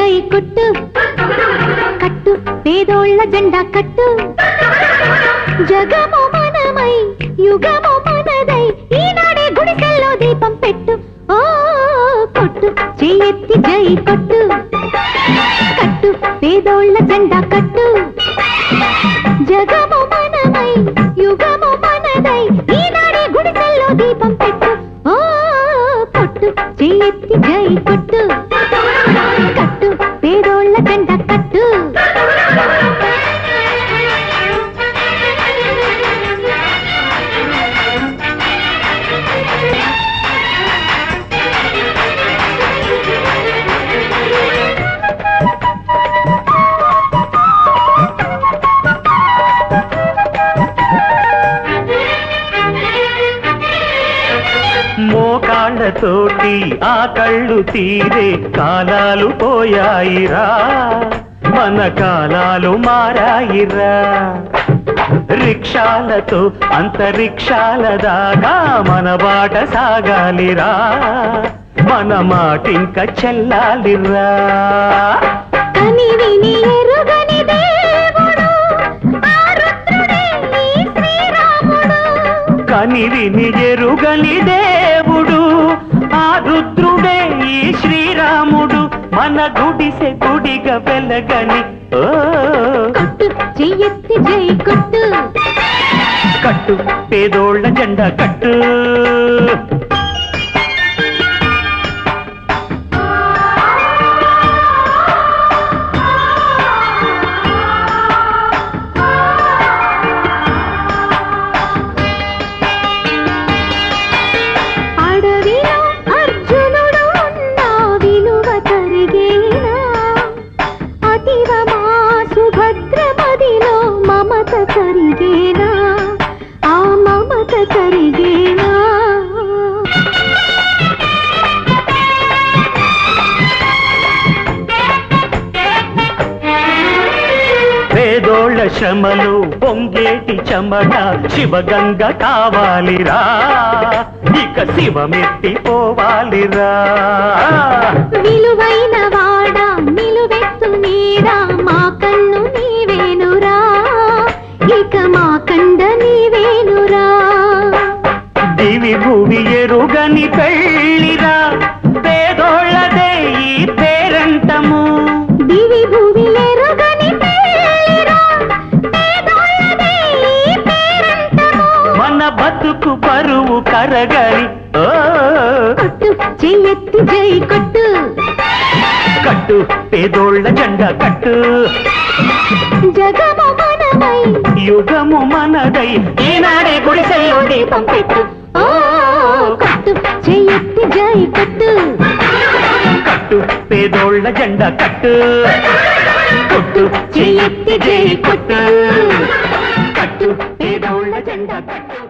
జై కొట్టు కట్టు పేదోళ్ళ జెండా కట్టు జగము మనమై యుగము మనదై ఈనాడే గుడిసెల్లో దీపం పెట్టు ఓ కొట్టు చెయ్యెత్తి జై కొట్టు కట్టు పేదోళ్ళ జెండా కట్టు జగము మనమై యుగము మనదై ఈనాడే గుడిసెల్లో దీపం పెట్టు ఓ కొట్టు చెయ్యెత్తి జై కొట్టు కట్టు పేదోళ్ళ జెండా కట్టు మోకాళ్ళతోటి ఆ కళ్ళు తీరే కాలాలు పోయాయిరా మన కాలాలు మారాయిరా రిక్షాలతో అంతరిక్షాల దాకా మన బాట సాగాలిరా మన మాటింక చెల్లాలిరా కని విని ఎరుగని దేవుడు ఆ రుద్రుడే ఈ శ్రీరాముడు కని విని ఎరుగని దేవుడు ఆ రుద్రుడే ఈ శ్రీరాముడు మన గుడిసె గుడిగా వెలగని కొట్టు చెయ్యెత్తి జై కొట్టు కట్టు పేదోళ్ళ జెండా కట్టు కరిగేనా ఆ మమత కరిగేనా పేదోళ్ళ శ్రమలు పొంగేటి చెమట శివగంగ కావాలిరా ఇక శివమెత్తిపోవాలిరా విలువైన వాడ నిలువెత్తు నీడా మా కన్ను నీవేనురా ఇక మా కండ నీవేనురా దివి భూమి ఎరుగని పెళ్ళిరా పేదోళ్ళదే ఈ పేరంటము దివి భూమి ఎరుగని పెళ్ళిరా పేదోళ్ళదే ఈ పేరంటము మన బతుకు పరువు కరగని కొట్టు చెయ్యెత్తి జై కొట్టు కట్టు పేదోళ్ళ జెండా కట్టు జగము మనమై యుగము మనదై ఈనాడే గుడిసెల్లో దీపం పెట్టు ఓ కొట్టు చెయ్యెత్తి జై కొట్టు కట్టు పేదోళ్ళ జెండా కట్టు కొట్టు చెయ్యెత్తి జై కొట్టు కట్టు పేదోళ్ళ జెండా కట్టు